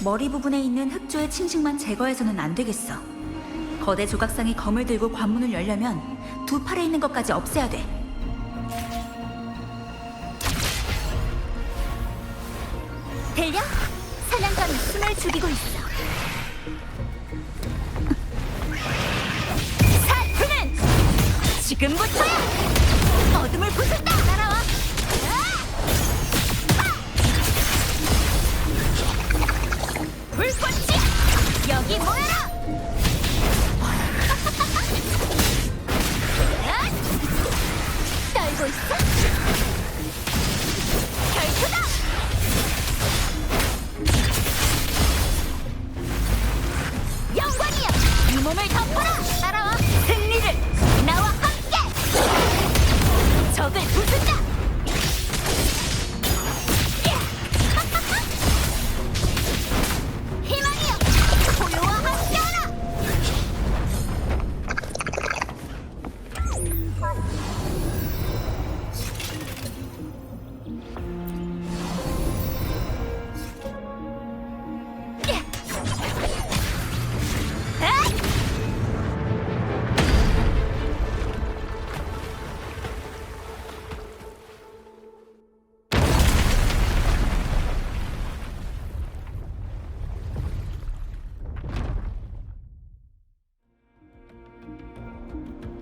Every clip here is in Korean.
머리 부분에 있는 흑조의 침식만 제거해서는 안 되겠어. 거대 조각상이 검을 들고 관문을 열려면 두 팔에 있는 것까지 없애야 돼. 들려? 사냥감이 숨을 죽이고 있어. 사투는 지금부터야! 어둠을 부순다! 따라와! 불꽃이 여기 모여라! 떨고 있어? 결투다! 영광이여! 이 몸을 덮어라! 따라와! 승리를 나와 함께! 적을 부순다! 희망이여! 고요와 함께하라!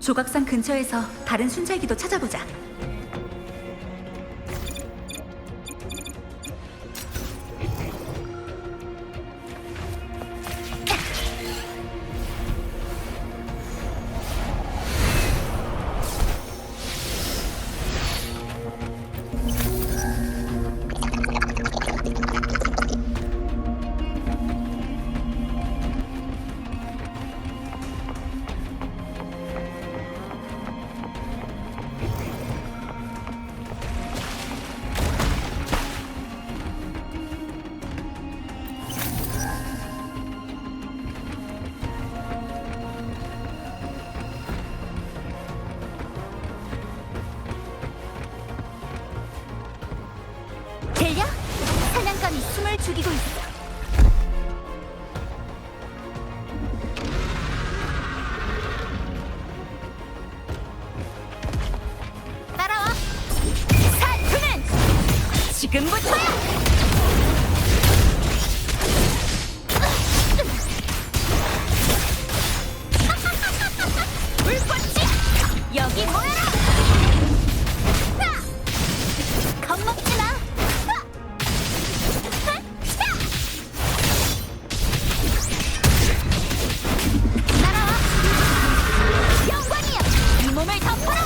조각상 근처에서 다른 순찰기도 찾아보자. 들려? 사냥감이 숨을 죽이고 있어. 따라와! 사투는 지금부터야! 불꽃이 여기 모여라! 겁먹지 마! 따라와! 영광이여! 이 몸을 덮어라!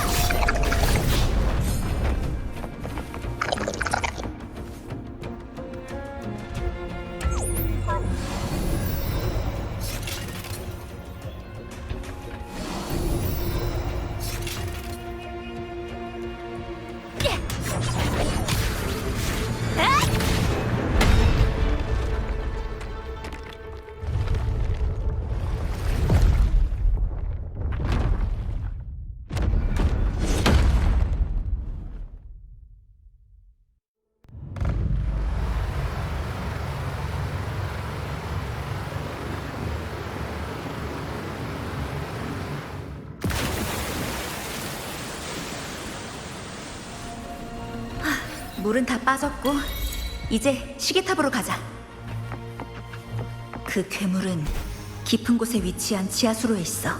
물은 다 빠졌고 이제 시계탑으로 가자. 그 괴물은 깊은 곳에 위치한 지하수로에 있어.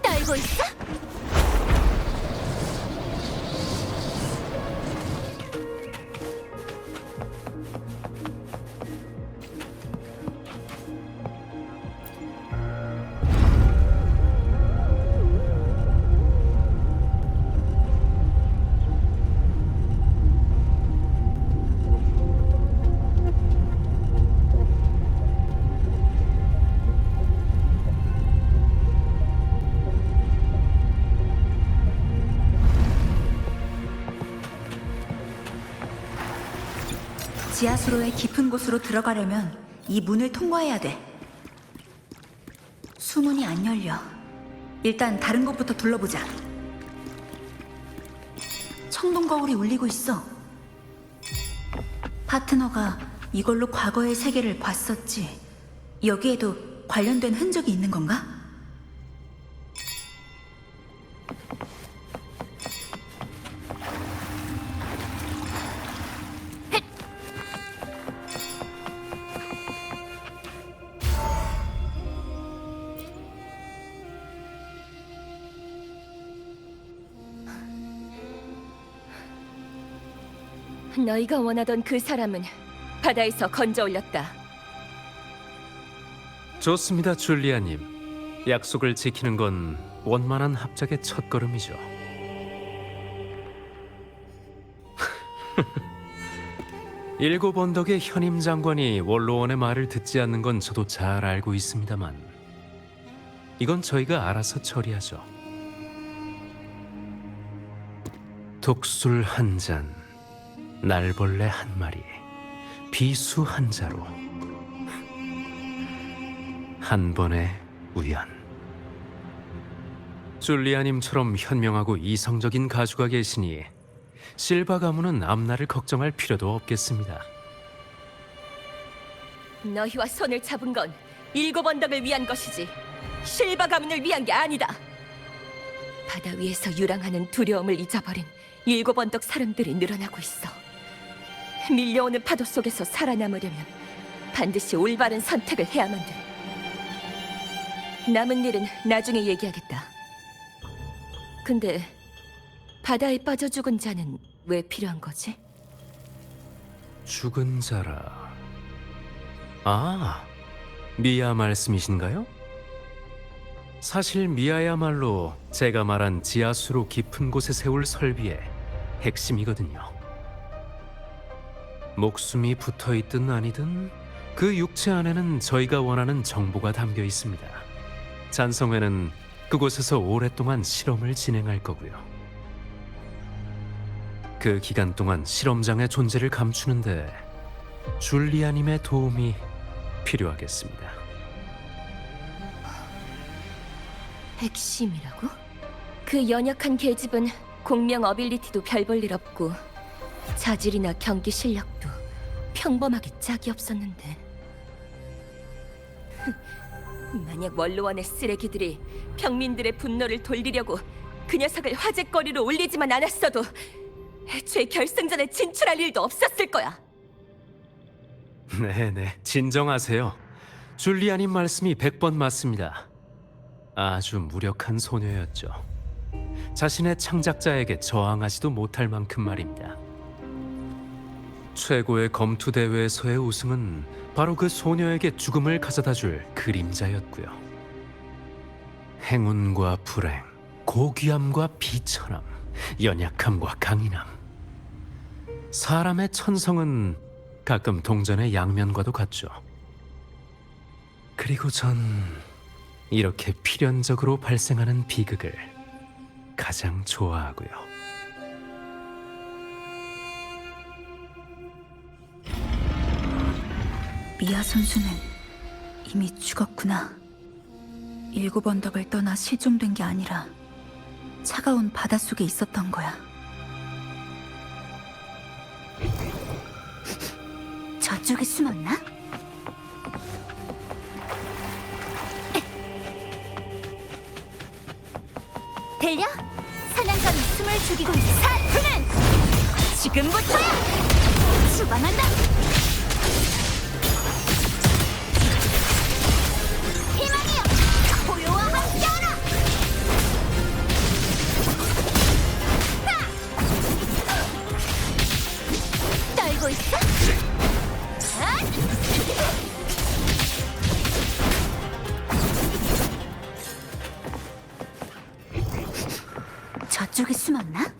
떨고 있어? 지하수로의 깊은 곳으로 들어가려면 이 문을 통과해야 돼. 수문이 안 열려. 일단 다른 곳부터 둘러보자. 청동 거울이 울리고 있어. 파트너가 이걸로 과거의 세계를 봤었지. 여기에도 관련된 흔적이 있는 건가? 너희가 원하던 그 사람은 바다에서 건져 올렸다. 좋습니다, 줄리아님. 약속을 지키는 건 원만한 합작의 첫걸음이죠. 일곱 언덕의 현임 장관이 원로원의 말을 듣지 않는 건 저도 잘 알고 있습니다만 이건 저희가 알아서 처리하죠. 독술 한 잔, 날벌레 한 마리, 비수 한 자루. 한 번의 우연. 줄리아님처럼 현명하고 이성적인 가주가 계시니 실바 가문은 앞날을 걱정할 필요도 없겠습니다. 너희와 손을 잡은 건 일곱 언덕을 위한 것이지 실바 가문을 위한 게 아니다. 바다 위에서 유랑하는 두려움을 잊어버린 일곱 언덕 사람들이 늘어나고 있어. 밀려오는 파도 속에서 살아남으려면 반드시 올바른 선택을 해야만 돼. 남은 일은 나중에 얘기하겠다. 근데 바다에 빠져 죽은 자는 왜 필요한 거지? 죽은 자라. 아, 미아 말씀이신가요? 사실 미아야말로 제가 말한 지하수로 깊은 곳에 세울 설비의 핵심이거든요. 목숨이 붙어있든 아니든 그 육체 안에는 저희가 원하는 정보가 담겨 있습니다. 잔성회는 그곳에서 오랫동안 실험을 진행할 거고요. 그 기간 동안 실험장의 존재를 감추는데 줄리아님의 도움이 필요하겠습니다. 핵심이라고? 그 연약한 계집은 공명 어빌리티도 별 볼 일 없고 자질이나 경기 실력도 평범하게 짝이 없었는데 만약 원로원의 쓰레기들이 평민들의 분노를 돌리려고 그 녀석을 화제거리로 올리지만 않았어도 애초에 결승전에 진출할 일도 없었을 거야. 네네, 진정하세요. 줄리아님 말씀이 100번 맞습니다. 아주 무력한 소녀였죠. 자신의 창작자에게 저항하지도 못할 만큼 말입니다. 최고의 검투 대회에서의 우승은 바로 그 소녀에게 죽음을 가져다줄 그림자였고요. 행운과 불행, 고귀함과 비천함, 연약함과 강인함. 사람의 천성은 가끔 동전의 양면과도 같죠. 그리고 전 이렇게 필연적으로 발생하는 비극을 가장 좋아하고요. 미아 선수는 이미 죽었구나. 일곱 언덕을 떠나 실종된 게 아니라 차가운 바닷속에 있었던 거야. 저쪽에 숨었나? 들려? 사냥감이 숨을 죽이고 있어. 사투는 지금부터야! 추방한다! 희망이여! 고요와 함께하라! 떨고 있어? 저쪽에 숨었나?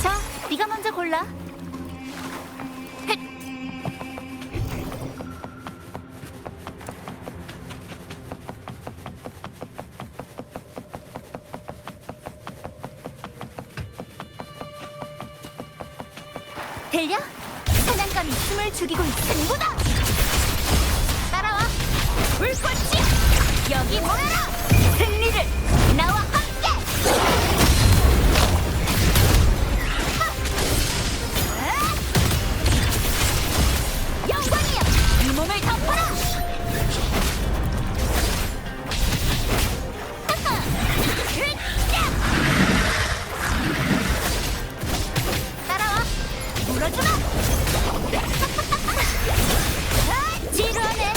자, 네가 먼저 골라. 들려? 사냥감이 숨을 죽이고 있는 무다! 따라와! 불꽃이야! 여기 모여라! 승리를 나와 함께! 영광이여! 이 몸을 덮어라! 따라와! 물어주마! 지루하네!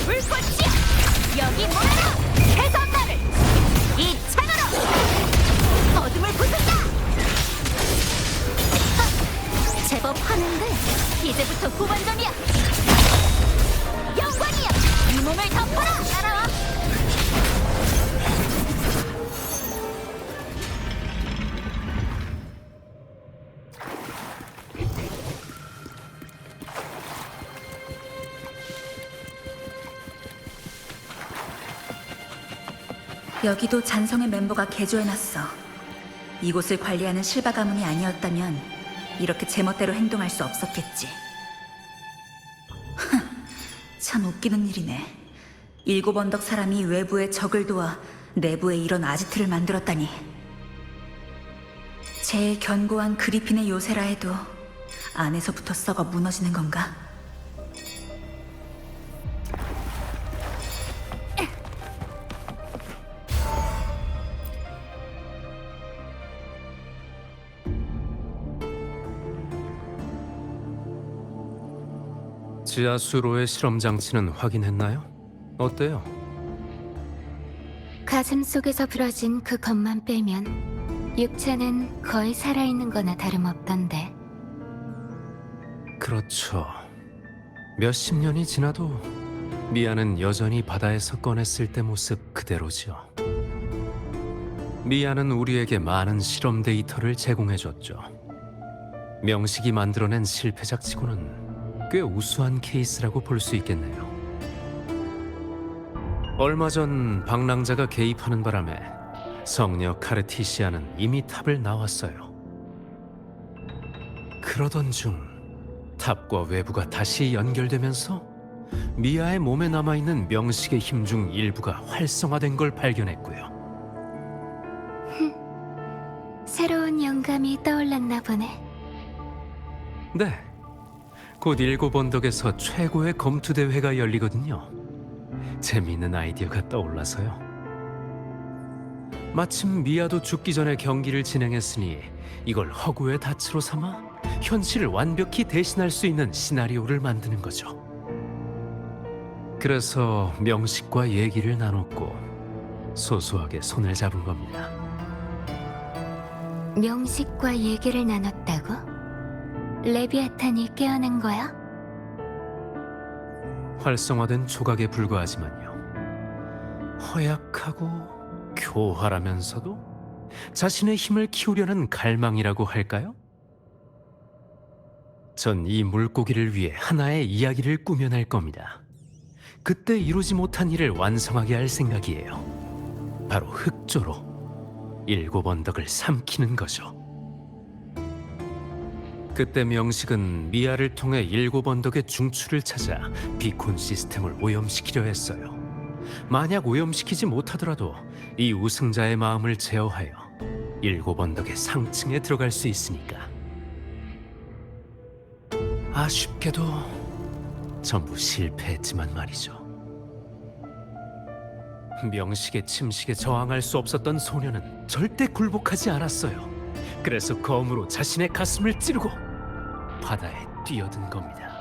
불꽃이야! 여기 모여라! 해선나를! 이 창으로! 어둠을 부순다! 제법 하는데 이제부터 후반전이야! 영광이여! 이 몸을 덮어라! 따라와! 여기도 잔성의 멤버가 개조해놨어. 이곳을 관리하는 실바 가문이 아니었다면 이렇게 제멋대로 행동할 수 없었겠지. 참 웃기는 일이네. 7 언덕 사람이 외부에 적을 도와 내부에 이런 아지트를 만들었다니. 제일 견고한 그리핀의 요새라 해도 안에서부터 썩어 무너지는 건가? 지하 수로의 실험 장치는 확인했나요? 어때요? 가슴 속에서 부러진 그 것만 빼면 육체는 거의 살아있는 거나 다름없던데. 그렇죠. 몇십 년이 지나도 미아는 여전히 바다에서 꺼냈을 때 모습 그대로죠. 미아는 우리에게 많은 실험 데이터를 제공해줬죠. 명식이 만들어낸 실패작치고는 꽤 우수한 케이스라고 볼 수 있겠네요. 얼마 전 방랑자가 개입하는 바람에 성녀 카르티시아는 이미 탑을 나왔어요. 그러던 중 탑과 외부가 다시 연결되면서 미아의 몸에 남아있는 명식의 힘 중 일부가 활성화된 걸 발견했고요. 새로운 영감이 떠올랐나 보네. 네, 곧 7 언덕에서 최고의 검투 대회가 열리거든요. 재미있는 아이디어가 떠올라서요. 마침 미아도 죽기 전에 경기를 진행했으니 이걸 허구의 닻으로 삼아 현실을 완벽히 대신할 수 있는 시나리오를 만드는 거죠. 그래서 명식과 얘기를 나눴고 소소하게 손을 잡은 겁니다. 명식과 얘기를 나눴다고? 레비아탄이 깨어난 거야? 활성화된 조각에 불과하지만요. 허약하고 교활하면서도 자신의 힘을 키우려는 갈망이라고 할까요? 전 이 물고기를 위해 하나의 이야기를 꾸며낼 겁니다. 그때 이루지 못한 일을 완성하게 할 생각이에요. 바로 흑조로 7 언덕을 삼키는 거죠. 그때 명식은 미아를 통해 7 언덕의 중추를 찾아 비콘 시스템을 오염시키려 했어요. 만약 오염시키지 못하더라도 이 우승자의 마음을 제어하여 7 언덕의 상층에 들어갈 수 있으니까. 아쉽게도 전부 실패했지만 말이죠. 명식의 침식에 저항할 수 없었던 소녀는 절대 굴복하지 않았어요. 그래서 검으로 자신의 가슴을 찌르고 바다에 뛰어든 겁니다.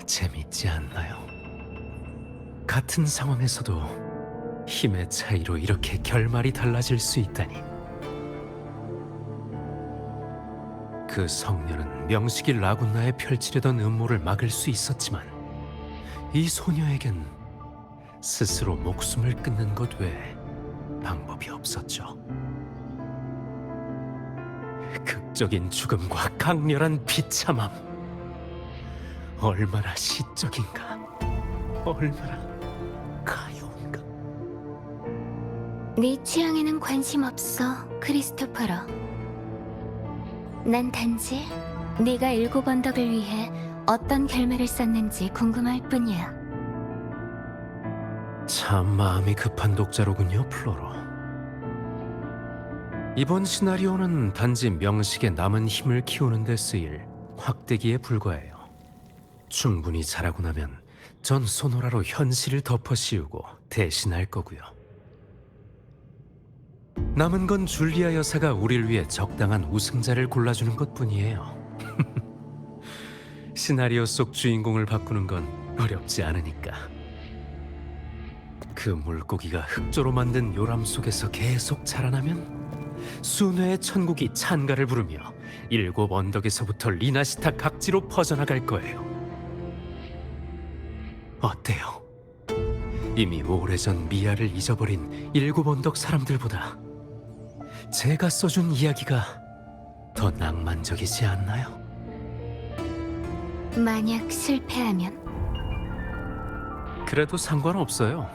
재밌지 않나요? 같은 상황에서도 힘의 차이로 이렇게 결말이 달라질 수 있다니. 그 성녀는 명식이 라군나에 펼치려던 음모를 막을 수 있었지만 이 소녀에겐 스스로 목숨을 끊는 것 외에 방법이 없었죠. 극적인 죽음과 강렬한 비참함. 얼마나 시적인가, 얼마나 가여운가. 네 취향에는 관심 없어, 크리스토퍼로. 난 단지 네가 일곱 언덕을 위해 어떤 결말을 썼는지 궁금할 뿐이야. 참 마음이 급한 독자로군요, 플로로. 이번 시나리오는 단지 명식에 남은 힘을 키우는 데 쓰일 확대기에 불과해요. 충분히 잘하고 나면 전 소노라로 현실을 덮어씌우고 대신할 거고요. 남은 건 줄리아 여사가 우릴 위해 적당한 우승자를 골라주는 것뿐이에요. 시나리오 속 주인공을 바꾸는 건 어렵지 않으니까. 그 물고기가 흑조로 만든 요람 속에서 계속 자라나면 순회의 천국이 찬가를 부르며 일곱 언덕에서부터 리나시타 각지로 퍼져나갈 거예요. 어때요? 이미 오래전 미아를 잊어버린 일곱 언덕 사람들보다 제가 써준 이야기가 더 낭만적이지 않나요? 만약 실패하면? 그래도 상관없어요.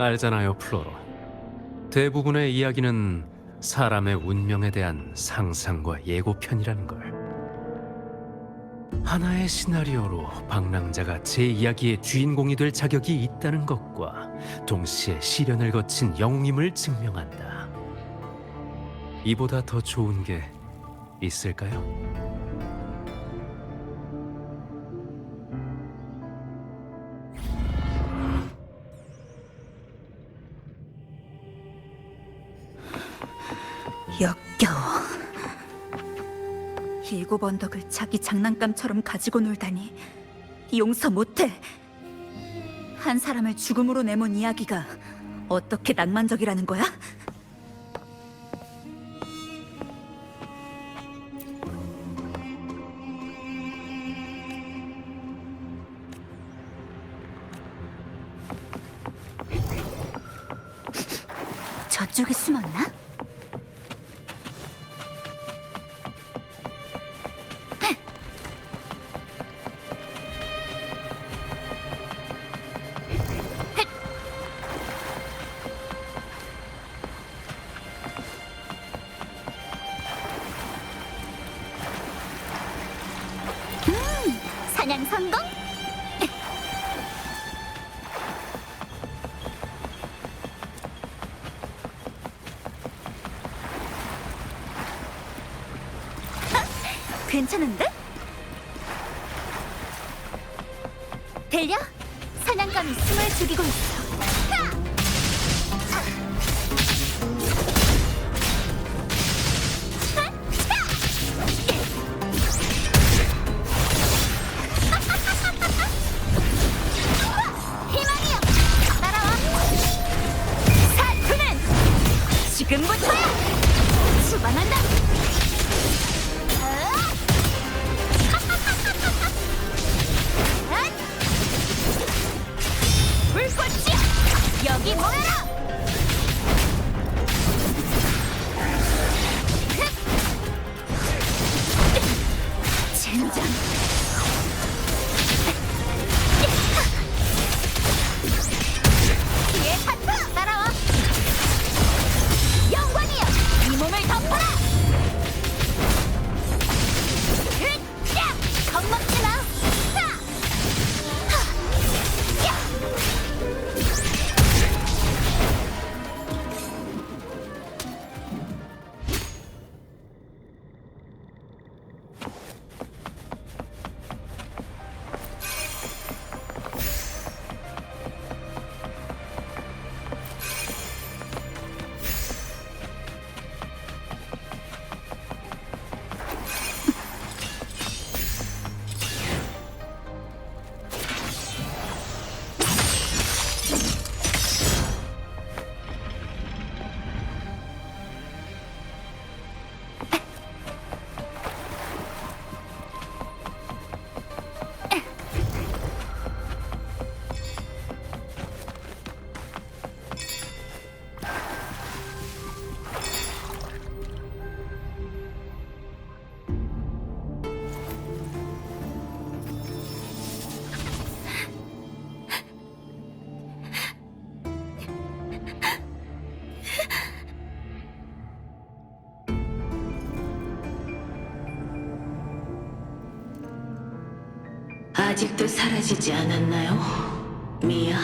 알잖아요, 플로로. 대부분의 이야기는 사람의 운명에 대한 상상과 예고편이라는 걸. 하나의 시나리오로 방랑자가 제 이야기의 주인공이 될 자격이 있다는 것과 동시에 시련을 거친 영웅임을 증명한다. 이보다 더 좋은 게 있을까요? 역겨워. 일곱 언덕을 자기 장난감처럼 가지고 놀다니 용서 못해. 한 사람을 죽음으로 내몬 이야기가 어떻게 낭만적이라는 거야? 저쪽에 숨었나? 사냥 성공! 괜찮은데? 들려? 사냥감이 숨을 죽이고 있어. 희망이여! 따라와! 사투는 지금부터야! 수반한다! 불꽃이 아직도 사라지지 않았나요? 미야.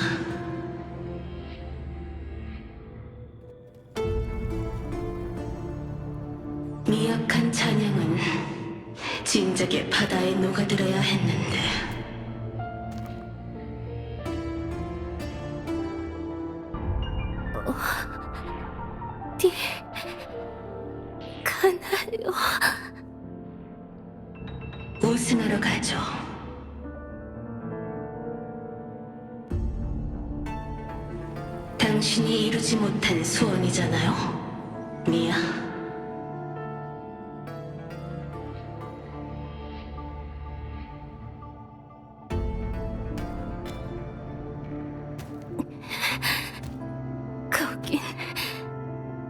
미약한 찬양은 진작에 바다에 녹아들어야 했는데 어디 가나요? 우승하러 가죠. 당신이 이루지 못한 소원이잖아요, 미야. 거긴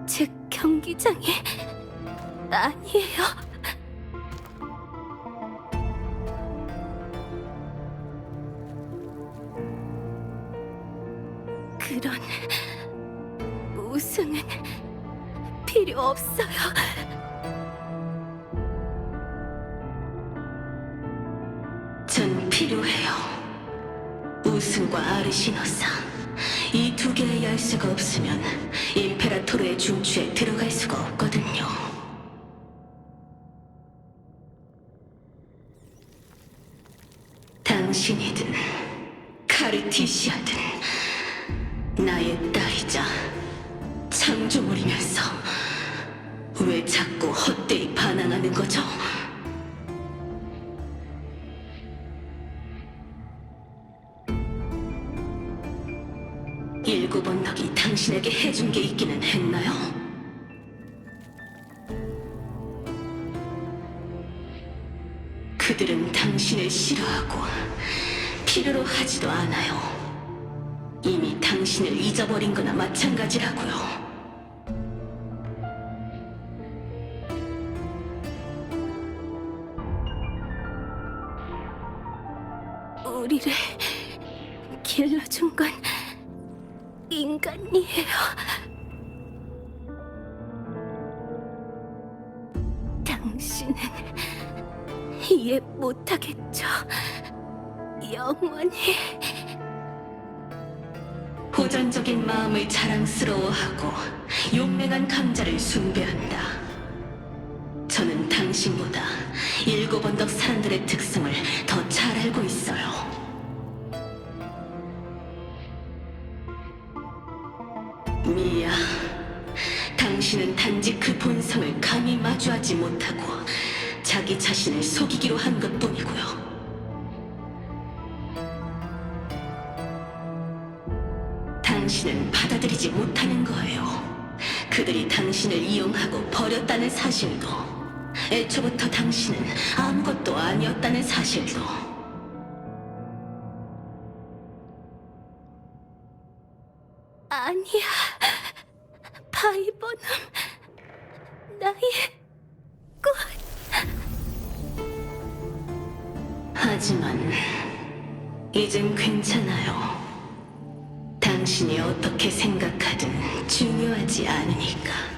제 경기장이 아니에요. 그런 우승은 필요 없어요. 전 필요해요. 우승과 아르시노상. 이 두 개의 열쇠가 없으면 임페라토르의 중추에 들어갈 수가 없거든요. 당신이든 카르티시아든 나의 딸이자 창조물이면서 왜 자꾸 헛되이 반항하는 거죠? 일곱 언덕이 당신에게 해준 게 있기는 했나요? 그들은 당신을 싫어하고 필요로 하지도 않아요. 이미 당신을 잊어버린 거나 마찬가지라고요. 우리를 길러준 건 인간이에요. 당신은 이해 못하겠죠. 영원히. 호전적인 마음을 자랑스러워하고 용맹한 강자를 숭배한다. 저는 당신보다 일곱 언덕 사람들의 특성을 더 잘 알고 있어요. 미야, 당신은 단지 그 본성을 감히 마주하지 못하고 자기 자신을 속이기로 한 것뿐이고요. 당신은 받아들이지 못하는 거예요. 그들이 당신을 이용하고 버렸다는 사실도, 애초부터 당신은 아무것도 아니었다는 사실도. 아니야. 바이버놈. 나의 꽃. 하지만 이젠 괜찮아요. 당신이 어떻게 생각하든 중요하지 않으니까.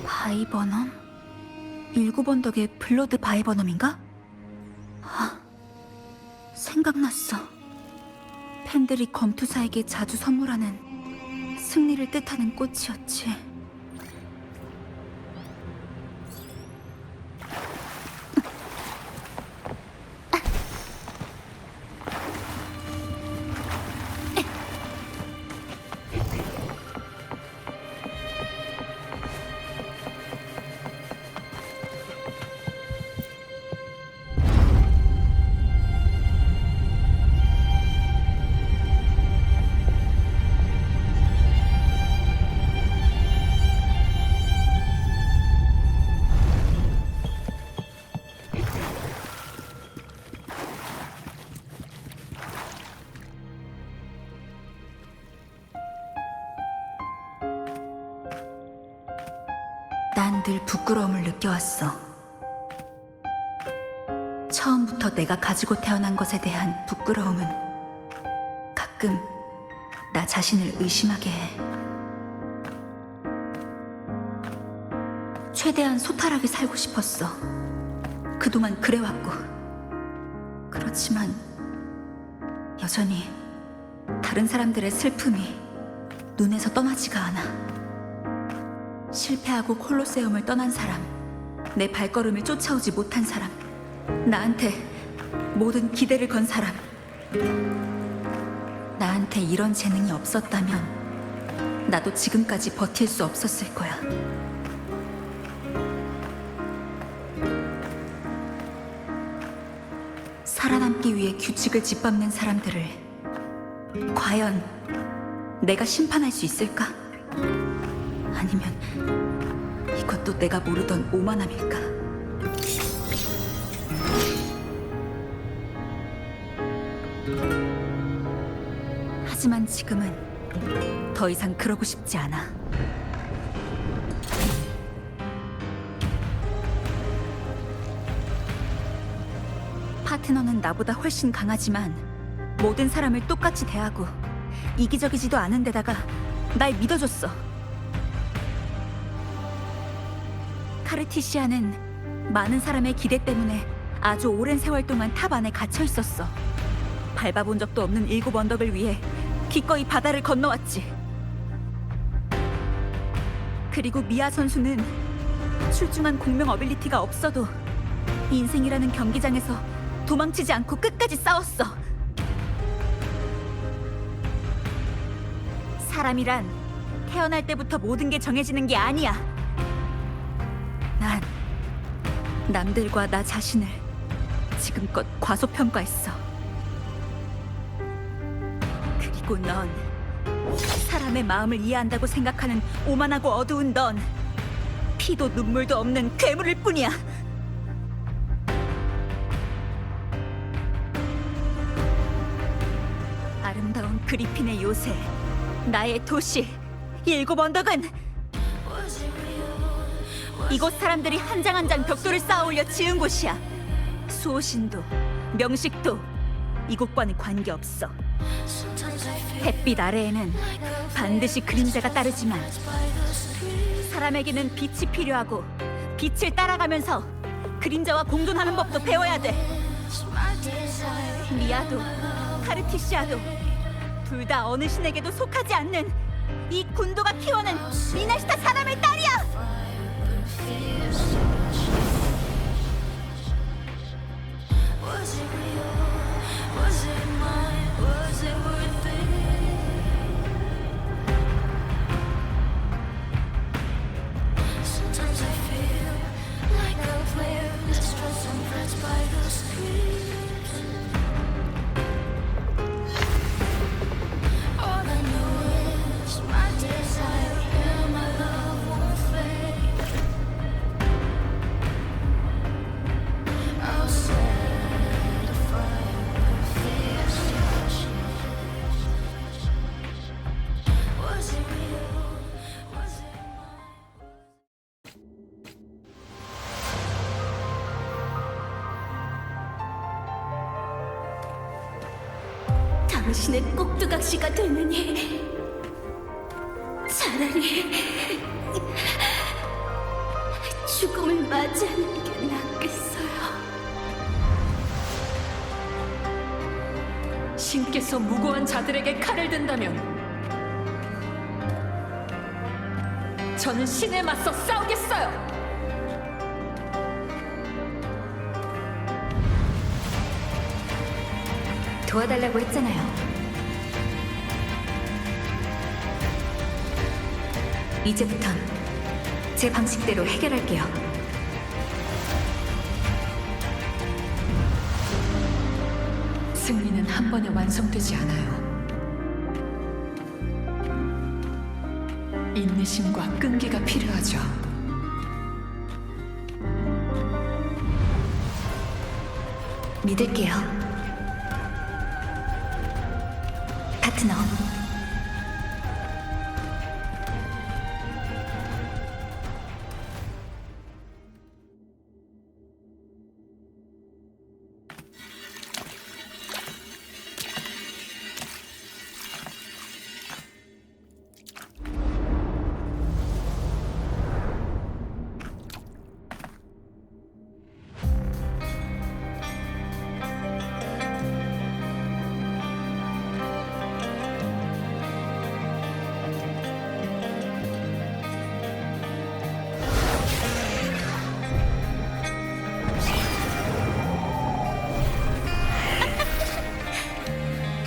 바이버넘? 일곱 언덕의 블러드 바이버넘인가? 아, 생각났어. 팬들이 검투사에게 자주 선물하는 승리를 뜻하는 꽃이었지. 난 늘 부끄러움을 느껴왔어. 처음부터 내가 가지고 태어난 것에 대한 부끄러움은 가끔 나 자신을 의심하게 해. 최대한 소탈하게 살고 싶었어. 그동안 그래왔고. 그렇지만 여전히 다른 사람들의 슬픔이 눈에서 떠나지가 않아. 실패하고 콜로세움을 떠난 사람, 내 발걸음을 쫓아오지 못한 사람, 나한테 모든 기대를 건 사람. 나한테 이런 재능이 없었다면 나도 지금까지 버틸 수 없었을 거야. 살아남기 위해 규칙을 짓밟는 사람들을 과연 내가 심판할 수 있을까? 아니면 이것도 내가 모르던 오만함일까? 하지만 지금은 더 이상 그러고 싶지 않아. 파트너는 나보다 훨씬 강하지만 모든 사람을 똑같이 대하고 이기적이지도 않은 데다가 날 믿어줬어. 카르티시아는 많은 사람의 기대 때문에 아주 오랜 세월 동안 탑 안에 갇혀 있었어. 밟아본 적도 없는 7 언덕을 위해 기꺼이 바다를 건너왔지. 그리고 미아 선수는 출중한 공명 어빌리티가 없어도 인생이라는 경기장에서 도망치지 않고 끝까지 싸웠어. 사람이란 태어날 때부터 모든 게 정해지는 게 아니야. 난 남들과 나 자신을 지금껏 과소평가했어. 그리고 넌 사람의 마음을 이해한다고 생각하는 오만하고 어두운 넌 피도 눈물도 없는 괴물일 뿐이야. 아름다운 그리핀의 요새, 나의 도시 7 언덕은 이곳 사람들이 한 장 한 장 벽돌을 쌓아 올려 지은 곳이야. 수호신도 명식도 이곳과는 관계없어. 햇빛 아래에는 반드시 그림자가 따르지만 사람에게는 빛이 필요하고 빛을 따라가면서 그림자와 공존하는 법도 배워야 돼. 미아도 카르티시아도 둘 다 어느 신에게도 속하지 않는 이 군도가 키워낸 미나시타 사람의 딸이야. 당신의 꼭두각시가 되느니 차라리 죽음을 맞이하는 게 낫겠어요. 신께서 무고한 자들에게 칼을 든다면 저는 신에 맞서 싸우겠어요. 도와달라고 했잖아요. 이제부턴 제 방식대로 해결할게요. 승리는 한 번에 완성되지 않아요. 인내심과 끈기가 필요하죠. 믿을게요. 파트너.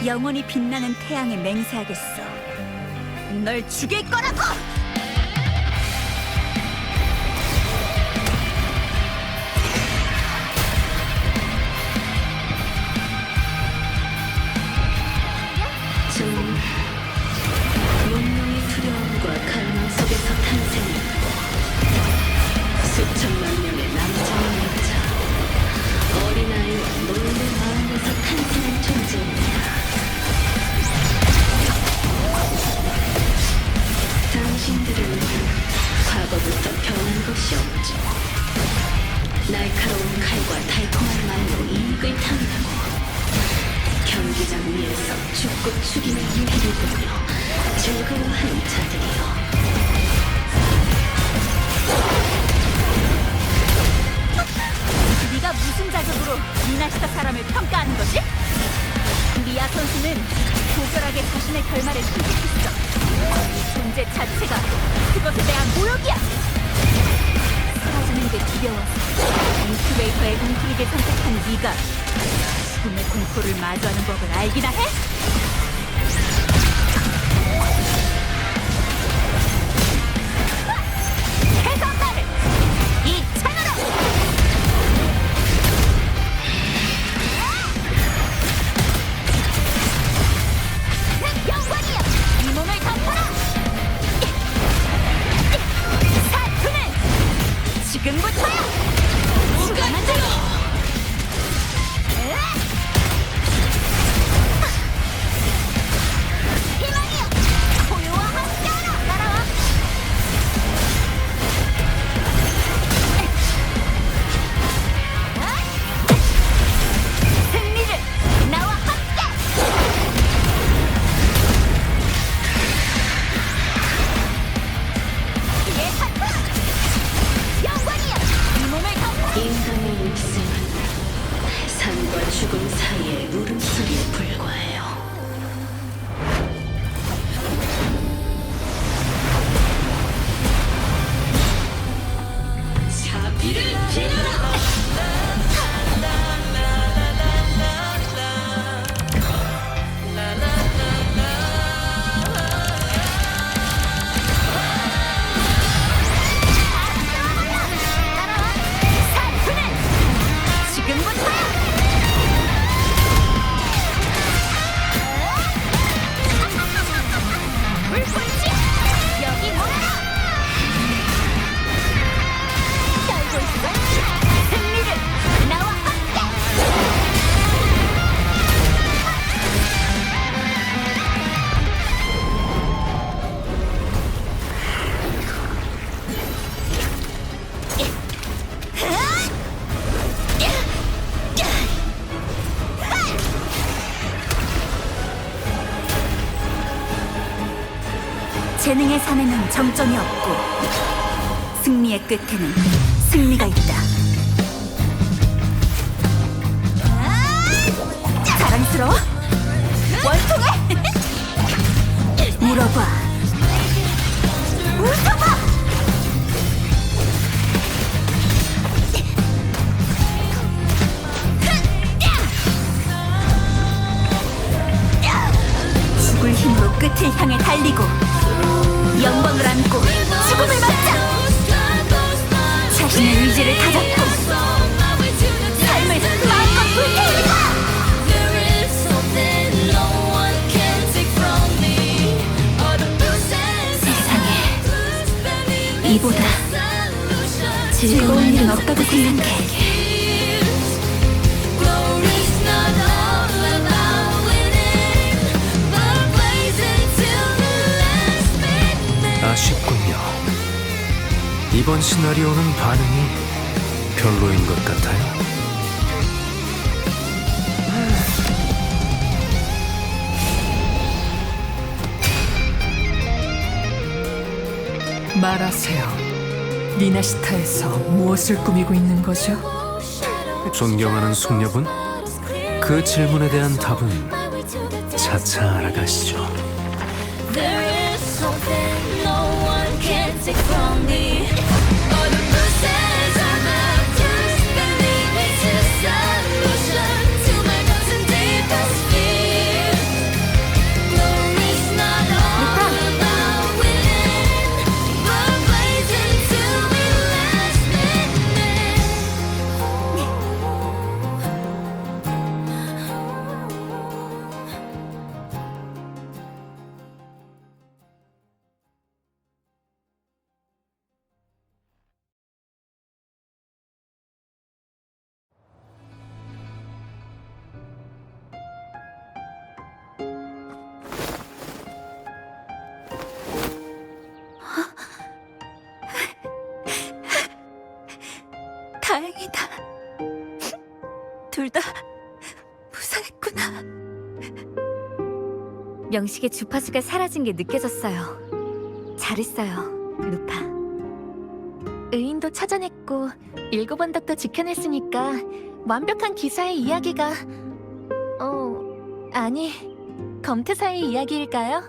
영원히 빛나는 태양에 맹세하겠어. 널 죽일 거라고! 좀 문명의 두려움과 갈망 속에서 탄생했고 수천만 명의 남자와 여자 어린아이와 노인의 마음에서 탄생한 존재입니다. 당신들은 과거부터 변한 것이 없죠. 날카로운 칼과 달콤한 말로 이익을 탐하고 경기장 위에서 죽고 죽임의 유희를 보며 즐거워하는 자들이요. 네가 무슨 자격으로 미나시타 사람을 평가하는 거지? 미아 선수는 고결하게 자신의 결말을 선택했어. 이 존재 자체가 그것에 대한 모욕이야. 사라지는 게 두려워서 인큐베이터의 공풀이를 선택한 네가 죽음의 공포를 마주하는 법을 알기나 해? 해산나를 이 창으로! 영광이여! 이 몸을 덮어라! 사투는 지금부터야! 누가 만들어! 희망이여! 포효와 함께하라! 따라와! 승리를 나와 함께! 예사투! 영광이여! 이 몸을 덮어라! 인간의 육생은 삶과 죽음 사이의 울음소리에 불과해요. 자비를 지르라! 사투는 지금부터야! 물불지! 여기 모여라! 떨고 있어! 승리를 나와 함께! 재능의 산에는 정점이 없고 승리의 끝에는 승리가 있다. 자랑스러워? 원통해? 물어봐. 웃어봐. 죽을 힘으로 끝을 향해 달리고 영광을 안고 죽음을 맞자. 자신의 의지를 다잡고 삶을 마음껏 불태우자. 세상에 이보다 즐거운 일은 없다고 생각해. 아쉽군요. 이번 시나리오는 반응이 별로인 것 같아요. 말하세요. 니나시타에서 무엇을 꾸미고 있는 거죠? 존경하는 숙녀분, 그 질문에 대한 답은 차차 알아가시죠. There is something no one can take from me. All the bruises I'm after spending is a solution to my most deepest fears. 다 무산했구나. 명식의 주파수가 사라진 게 느껴졌어요. 잘했어요, 루파. 의인도 찾아냈고 7원덕도 지켜냈으니까 완벽한 기사의 이야기가 아니 검투사의 이야기일까요?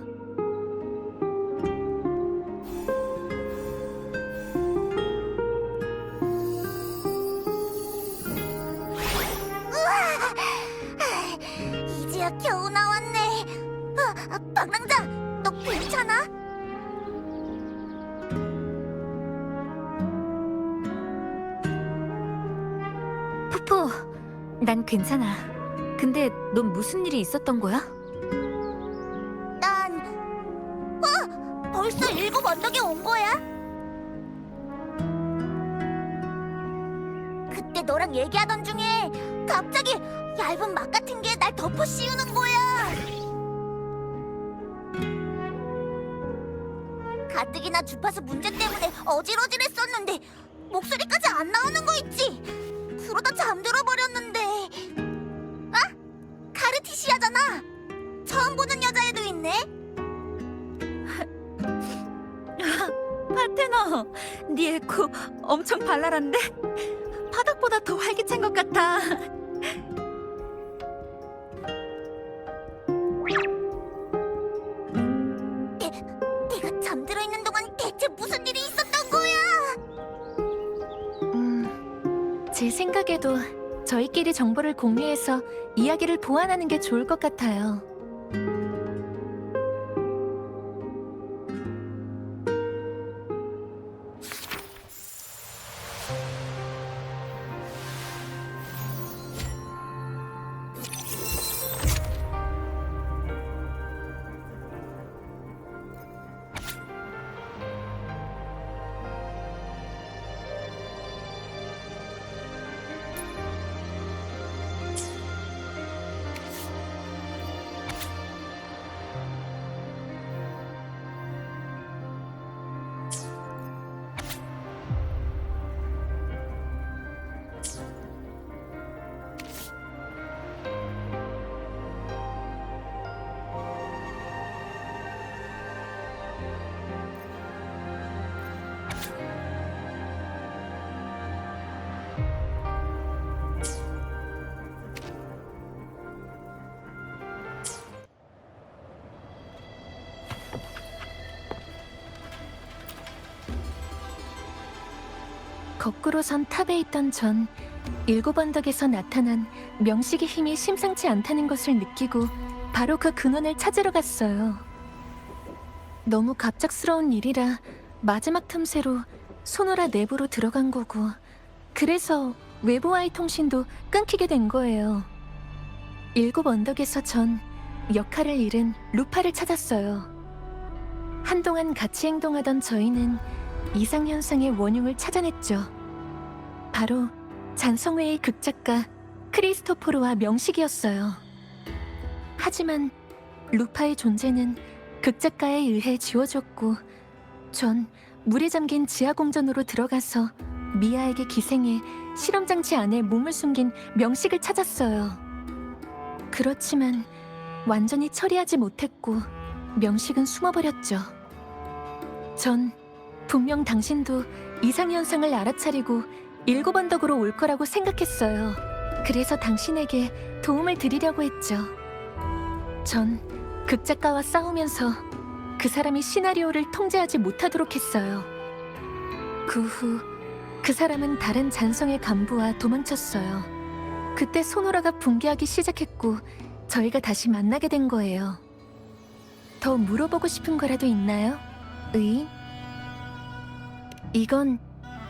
이제야 겨우 나왔네. 방랑자, 너 괜찮아? 푸푸, 난 괜찮아. 근데 넌 무슨 일이 있었던 거야? 벌써 7언덕에 온 거야? 그때 너랑 얘기하던 중에 갑자기 얇은 막 같은 게 날 덮어 씌우는 거야. 가뜩이나 주파수 문제 때문에 어질어질했었는데 목소리까지 안 나오는 거 있지? 그러다 잠들어 버렸는데. 카르티시아잖아. 처음 보는 여자애도 있네. 파테너, 네 에코 엄청 발랄한데? 바닥보다 더 활기찬 것 같아. 내가 잠들어 있는 동안 대체 무슨 일이 있었던 거야? 제 생각에도 저희끼리 정보를 공유해서 이야기를 보완하는 게 좋을 것 같아요. 거꾸로 선 탑에 있던 전 7언덕에서 나타난 명식의 힘이 심상치 않다는 것을 느끼고 바로 그 근원을 찾으러 갔어요. 너무 갑작스러운 일이라 마지막 틈새로 소노라 내부로 들어간 거고, 그래서 외부와의 통신도 끊기게 된 거예요. 7언덕에서 전 역할을 잃은 루파를 찾았어요. 한동안 같이 행동하던 저희는 이상현상의 원흉을 찾아냈죠. 바로 잔성회의 극작가 크리스토포르와 명식이었어요. 하지만 루파의 존재는 극작가에 의해 지워졌고, 전 물에 잠긴 지하공전으로 들어가서 미아에게 기생해 실험장치 안에 몸을 숨긴 명식을 찾았어요. 그렇지만 완전히 처리하지 못했고 명식은 숨어버렸죠. 전 분명 당신도 이상현상을 알아차리고 7언덕으로 올 거라고 생각했어요. 그래서 당신에게 도움을 드리려고 했죠. 전 극작가와 싸우면서 그 사람이 시나리오를 통제하지 못하도록 했어요. 그 후 그 사람은 다른 잔성의 간부와 도망쳤어요. 그때 소노라가 붕괴하기 시작했고 저희가 다시 만나게 된 거예요. 더 물어보고 싶은 거라도 있나요, 의인? 이건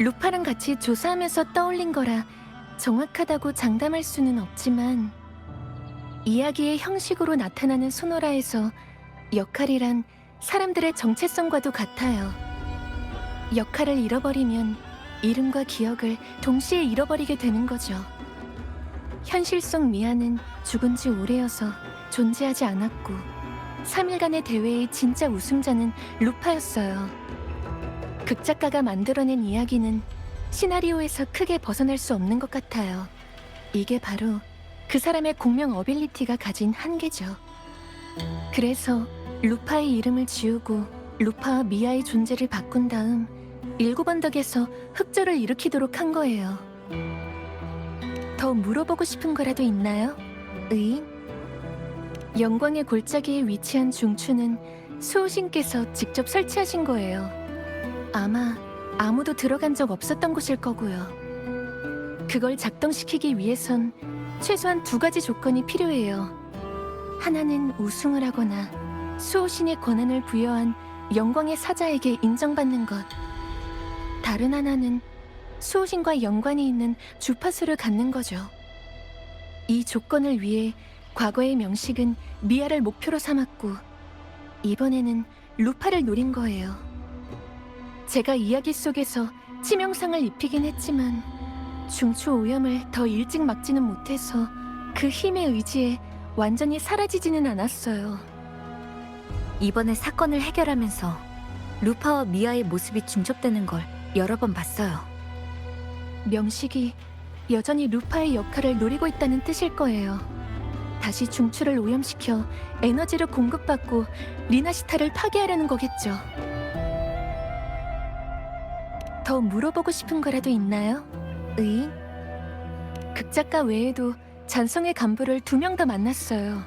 루파랑 같이 조사하면서 떠올린 거라 정확하다고 장담할 수는 없지만, 이야기의 형식으로 나타나는 소노라에서 역할이란 사람들의 정체성과도 같아요. 역할을 잃어버리면 이름과 기억을 동시에 잃어버리게 되는 거죠. 현실 속 미아는 죽은 지 오래여서 존재하지 않았고 3일간의 대회의 진짜 우승자는 루파였어요. 극작가가 만들어낸 이야기는 시나리오에서 크게 벗어날 수 없는 것 같아요. 이게 바로 그 사람의 공명 어빌리티가 가진 한계죠. 그래서 루파의 이름을 지우고 루파와 미아의 존재를 바꾼 다음 일곱 언덕에서 흑조를 일으키도록 한 거예요. 더 물어보고 싶은 거라도 있나요? 의인? 영광의 골짜기에 위치한 중추는 수호신께서 직접 설치하신 거예요. 아마 아무도 들어간 적 없었던 곳일 거고요. 그걸 작동시키기 위해선 최소한 두 가지 조건이 필요해요. 하나는 우승을 하거나 수호신의 권한을 부여한 영광의 사자에게 인정받는 것. 다른 하나는 수호신과 연관이 있는 주파수를 갖는 거죠. 이 조건을 위해 과거의 명식은 미아를 목표로 삼았고 이번에는 루파를 노린 거예요. 제가 이야기 속에서 치명상을 입히긴 했지만 중추 오염을 더 일찍 막지는 못해서 그 힘의 의지에 완전히 사라지지는 않았어요. 이번에 사건을 해결하면서 루파와 미아의 모습이 중첩되는 걸 여러 번 봤어요. 명식이 여전히 루파의 역할을 노리고 있다는 뜻일 거예요. 다시 중추를 오염시켜 에너지를 공급받고 리나시타를 파괴하려는 거겠죠. 더 물어보고 싶은 거라도 있나요? 의인? 극작가 외에도 잔성의 간부를 2명 더 만났어요.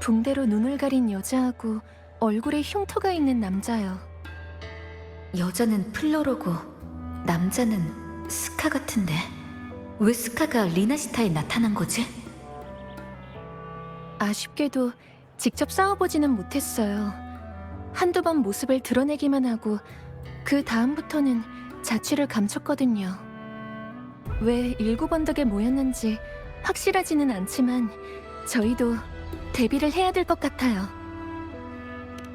붕대로 눈을 가린 여자하고 얼굴에 흉터가 있는 남자요. 여자는 플로로고 남자는 스카 같은데 왜 스카가 리나시타에 나타난 거지? 아쉽게도 직접 싸워보지는 못했어요. 한두 번 모습을 드러내기만 하고 그 다음부터는 자취를 감췄거든요. 왜 일곱 언덕에 모였는지 확실하지는 않지만 저희도 데뷔를 해야 될 것 같아요.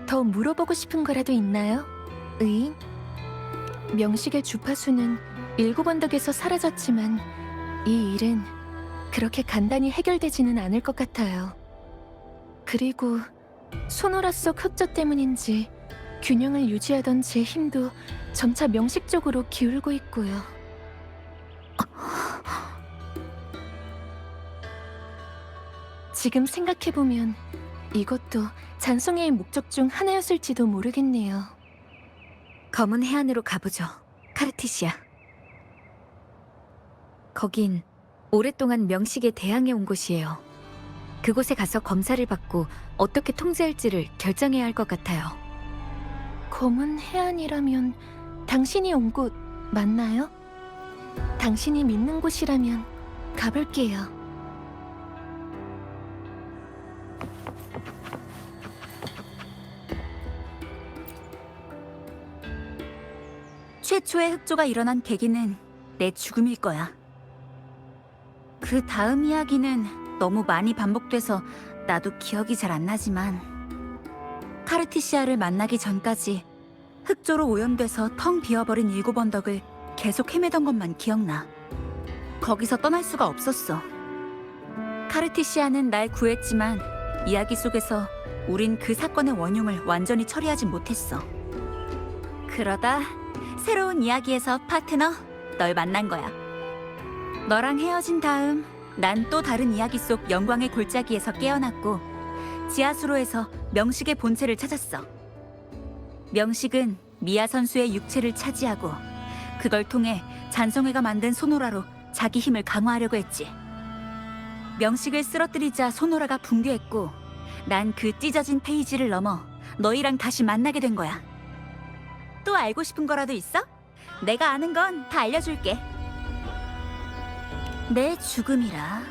더 물어보고 싶은 거라도 있나요? 의인? 명식의 주파수는 일곱 언덕에서 사라졌지만 이 일은 그렇게 간단히 해결되지는 않을 것 같아요. 그리고 소노라 속 흑조 때문인지 균형을 유지하던 제 힘도 점차 명식 쪽으로 기울고 있고요. 지금 생각해보면 이것도 잔송이의 목적 중 하나였을지도 모르겠네요. 검은 해안으로 가보죠. 카르티시아. 거긴 오랫동안 명식에 대항해 온 곳이에요. 그곳에 가서 검사를 받고 어떻게 통제할지를 결정해야 할 것 같아요. 검은 해안이라면 당신이 온 곳 맞나요? 당신이 믿는 곳이라면 가볼게요. 최초의 흑조가 일어난 계기는 내 죽음일 거야. 그 다음 이야기는 너무 많이 반복돼서 나도 기억이 잘 안 나지만 카르티시아를 만나기 전까지 흑조로 오염돼서 텅 비어버린 일곱 언덕을 계속 헤매던 것만 기억나. 거기서 떠날 수가 없었어. 카르티시아는 날 구했지만 이야기 속에서 우린 그 사건의 원흉을 완전히 처리하지 못했어. 그러다 새로운 이야기에서 파트너, 널 만난 거야. 너랑 헤어진 다음 난 또 다른 이야기 속 영광의 골짜기에서 깨어났고 지하수로에서 명식의 본체를 찾았어. 명식은 미아 선수의 육체를 차지하고 그걸 통해 잔성회가 만든 소노라로 자기 힘을 강화하려고 했지. 명식을 쓰러뜨리자 소노라가 붕괴했고 난 그 찢어진 페이지를 넘어 너희랑 다시 만나게 된 거야. 또 알고 싶은 거라도 있어? 내가 아는 건 다 알려줄게. 내 죽음이라.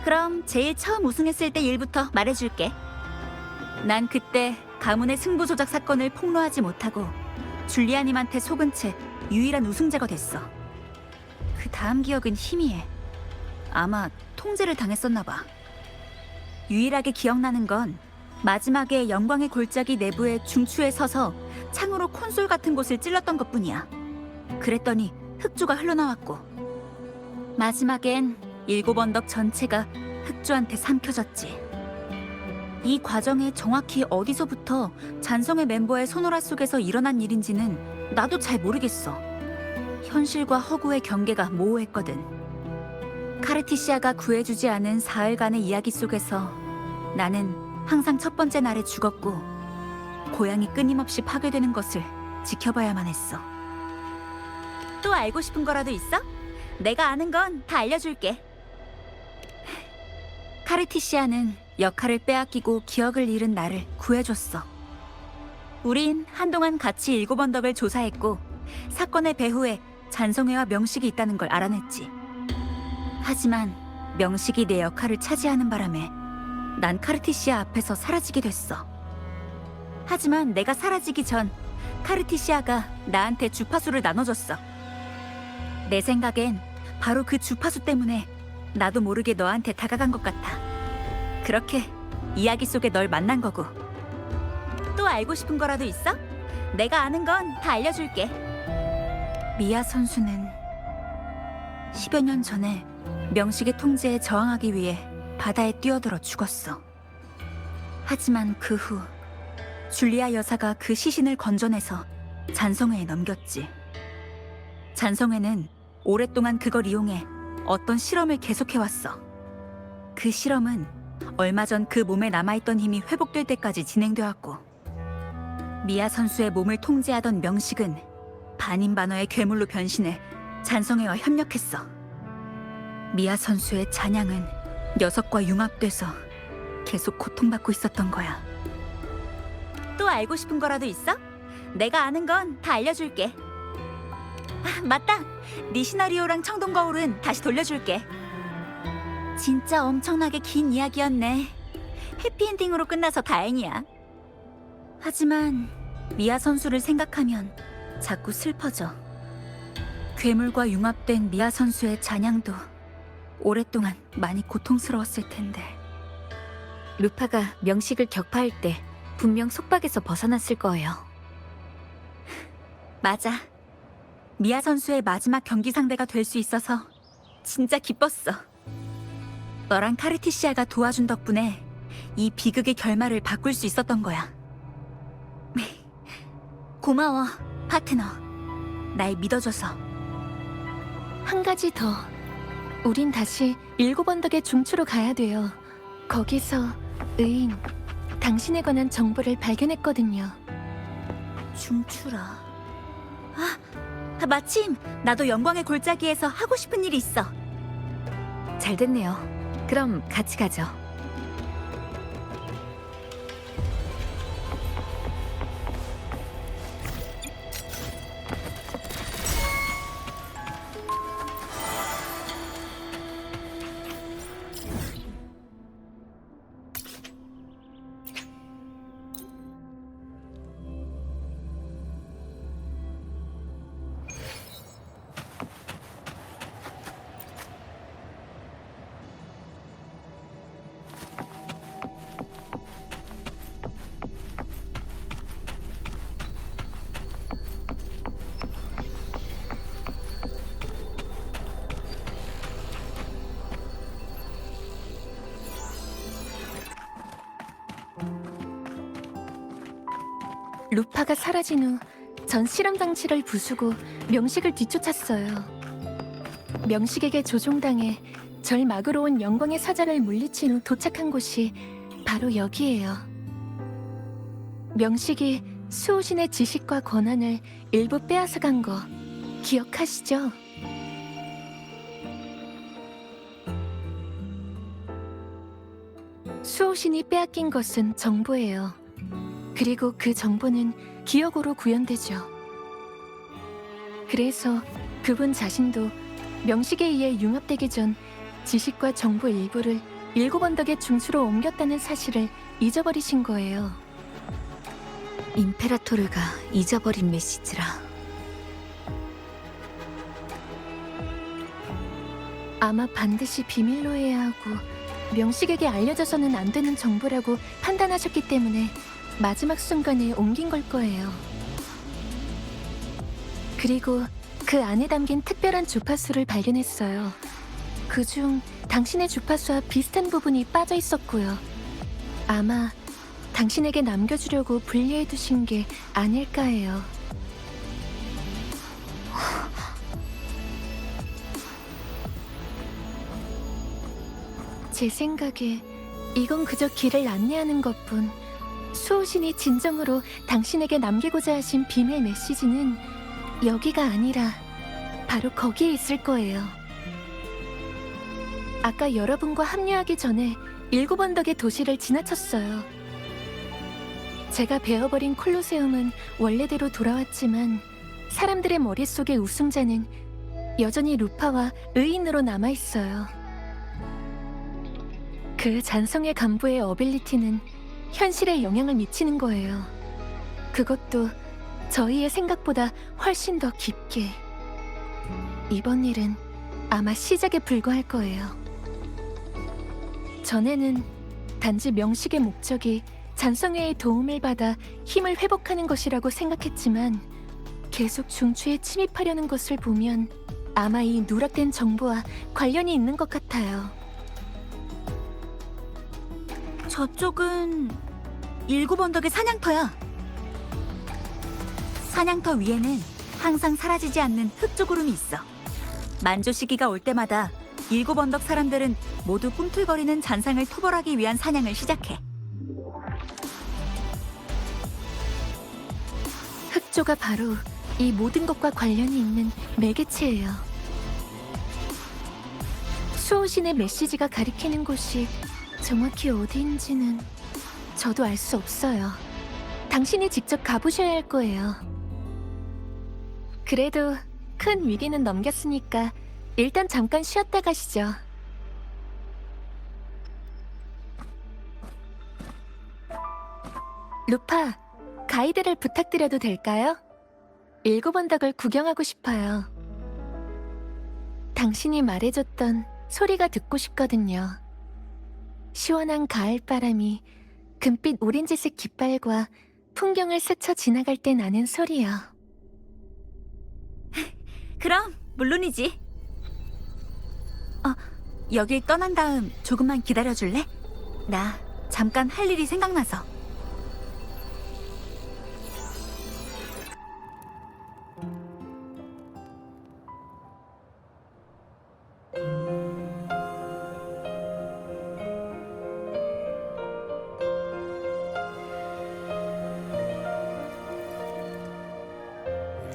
그럼 제일 처음 우승했을 때 일부터 말해줄게. 난 그때 가문의 승부 조작 사건을 폭로하지 못하고 줄리아님한테 속은 채 유일한 우승자가 됐어. 그 다음 기억은 희미해. 아마 통제를 당했었나 봐. 유일하게 기억나는 건 마지막에 영광의 골짜기 내부의 중추에 서서 창으로 콘솔 같은 곳을 찔렀던 것뿐이야. 그랬더니 흑조가 흘러나왔고 마지막엔 일곱 언덕 전체가 흑조한테 삼켜졌지. 이 과정에 정확히 어디서부터 잔성의 멤버의 소노라 속에서 일어난 일인지는 나도 잘 모르겠어. 현실과 허구의 경계가 모호했거든. 카르티시아가 구해주지 않은 사흘간의 이야기 속에서 나는 항상 첫 번째 날에 죽었고 고향이 끊임없이 파괴되는 것을 지켜봐야만 했어. 또 알고 싶은 거라도 있어? 내가 아는 건 다 알려줄게. 카르티시아는 역할을 빼앗기고 기억을 잃은 나를 구해줬어. 우린 한동안 같이 일곱 언덕을 조사했고 사건의 배후에 잔성회와 명식이 있다는 걸 알아냈지. 하지만 명식이 내 역할을 차지하는 바람에 난 카르티시아 앞에서 사라지게 됐어. 하지만 내가 사라지기 전 카르티시아가 나한테 주파수를 나눠줬어. 내 생각엔 바로 그 주파수 때문에 나도 모르게 너한테 다가간 것 같아. 그렇게 이야기 속에 널 만난 거고. 또 알고 싶은 거라도 있어? 내가 아는 건 다 알려줄게. 미아 선수는 10여 년 전에 명식의 통제에 저항하기 위해 바다에 뛰어들어 죽었어. 하지만 그 후 줄리아 여사가 그 시신을 건져내서 잔성회에 넘겼지. 잔성회는 오랫동안 그걸 이용해 어떤 실험을 계속해왔어. 그 실험은 얼마 전 그 몸에 남아있던 힘이 회복될 때까지 진행되었고, 미아 선수의 몸을 통제하던 명식은 반인반어의 괴물로 변신해 잔성회와 협력했어. 미아 선수의 잔향은 녀석과 융합돼서 계속 고통받고 있었던 거야. 또 알고 싶은 거라도 있어? 내가 아는 건 다 알려줄게. 아, 맞다. 네 시나리오랑 청동 거울은 다시 돌려줄게. 진짜 엄청나게 긴 이야기였네. 해피엔딩으로 끝나서 다행이야. 하지만 미아 선수를 생각하면 자꾸 슬퍼져. 괴물과 융합된 미아 선수의 잔향도 오랫동안 많이 고통스러웠을 텐데. 루파가 명식을 격파할 때 분명 속박에서 벗어났을 거예요. 맞아. 미아 선수의 마지막 경기 상대가 될 수 있어서 진짜 기뻤어. 너랑 카르티시아가 도와준 덕분에 이 비극의 결말을 바꿀 수 있었던 거야. 고마워, 파트너. 날 믿어줘서. 한 가지 더. 우린 다시 일곱 언덕의 중추로 가야 돼요. 거기서 의인, 당신에 관한 정보를 발견했거든요. 중추라. 마침 나도 영광의 골짜기에서 하고 싶은 일이 있어. 잘 됐네요. 그럼 같이 가죠. 루파가 사라진 후 전 실험 장치를 부수고 명식을 뒤쫓았어요. 명식에게 조종당해 절 막으러 온 영광의 사자를 물리친 후 도착한 곳이 바로 여기예요. 명식이 수호신의 지식과 권한을 일부 빼앗아간 거 기억하시죠? 수호신이 빼앗긴 것은 정보예요. 그리고 그 정보는 기억으로 구현되죠. 그래서 그분 자신도 명식에 의해 융합되기 전 지식과 정보 일부를 일곱 언덕의 중추로 옮겼다는 사실을 잊어버리신 거예요. 임페라토르가 잊어버린 메시지라. 아마 반드시 비밀로 해야 하고 명식에게 알려져서는 안 되는 정보라고 판단하셨기 때문에 마지막 순간에 옮긴 걸 거예요. 그리고 그 안에 담긴 특별한 주파수를 발견했어요. 그중 당신의 주파수와 비슷한 부분이 빠져 있었고요. 아마 당신에게 남겨주려고 분리해 두신 게 아닐까 해요. 제 생각에 이건 그저 길을 안내하는 것뿐. 수호신이 진정으로 당신에게 남기고자 하신 비밀 메시지는 여기가 아니라 바로 거기에 있을 거예요. 아까 여러분과 합류하기 전에 7언덕의 도시를 지나쳤어요. 제가 베어버린 콜로세움은 원래대로 돌아왔지만 사람들의 머릿속의 우승자는 여전히 루파와 의인으로 남아있어요. 그 잔성의 간부의 어빌리티는 현실에 영향을 미치는 거예요. 그것도 저희의 생각보다 훨씬 더 깊게. 이번 일은 아마 시작에 불과할 거예요. 전에는 단지 명식의 목적이 잔성회의 도움을 받아 힘을 회복하는 것이라고 생각했지만 계속 중추에 침입하려는 것을 보면 아마 이 누락된 정보와 관련이 있는 것 같아요. 저쪽은 7언덕의 사냥터야. 사냥터 위에는 항상 사라지지 않는 흑조구름이 있어. 만조 시기가 올 때마다 7언덕 사람들은 모두 꿈틀거리는 잔상을 토벌하기 위한 사냥을 시작해. 흑조가 바로 이 모든 것과 관련이 있는 매개체예요. 수호신의 메시지가 가리키는 곳이 정확히 어디인지는 저도 알 수 없어요. 당신이 직접 가보셔야 할 거예요. 그래도 큰 위기는 넘겼으니까 일단 잠깐 쉬었다 가시죠. 루파, 가이드를 부탁드려도 될까요? 7언덕을 구경하고 싶어요. 당신이 말해줬던 소리가 듣고 싶거든요. 시원한 가을바람이 금빛 오렌지색 깃발과 풍경을 스쳐 지나갈 때 나는 소리요. 그럼 물론이지. 여길 떠난 다음 조금만 기다려줄래? 나 잠깐 할 일이 생각나서.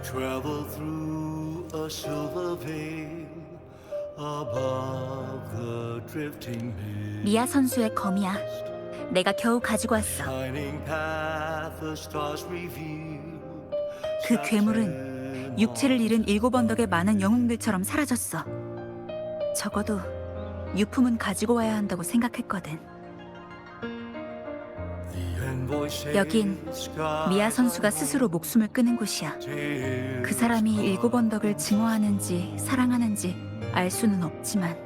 Travel through a silver veil above the drifting mist. 미아 선수의 검이야. 내가 겨우 가지고 왔어. Shining path the stars revealed. 그 괴물은 육체를 잃은 7언덕의 많은 영웅들처럼 사라졌어. 적어도 유품은 가지고 와야 한다고 생각했거든. 여긴 미아 선수가 스스로 목숨을 끊은 곳이야. 그 사람이 7언덕을 증오하는지 사랑하는지 알 수는 없지만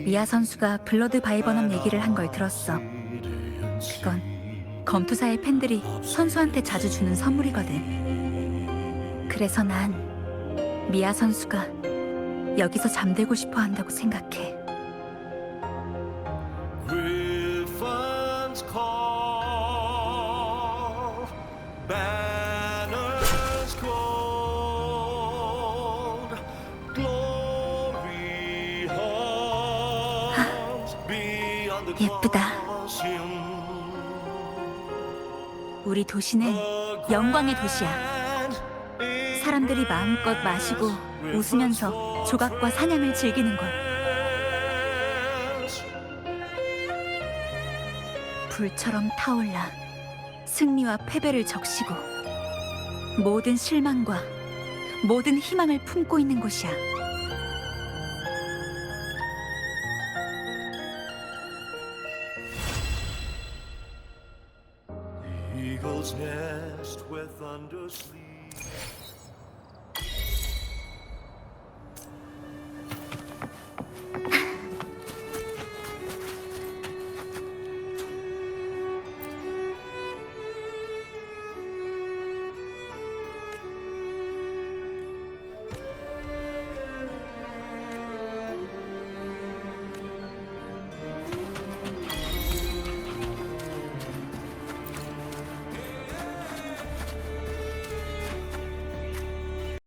미아 선수가 블러드 바이버넘 얘기를 한 걸 들었어. 그건 검투사의 팬들이 선수한테 자주 주는 선물이거든. 그래서 난 미아 선수가 여기서 잠들고 싶어 한다고 생각해. Griffin's call, banners gold, glory hangs beyond the 예쁘다. Colosseum. 우리 도시는 영광의 도시야. 사람들이 마음껏 마시고 웃으면서 조각과 사냥을 즐기는 걸. 불처럼 타올라 승리와 패배를 적시고 모든 실망과 모든 희망을 품고 있는 곳이야. Eagle's nest where thunder sleeps.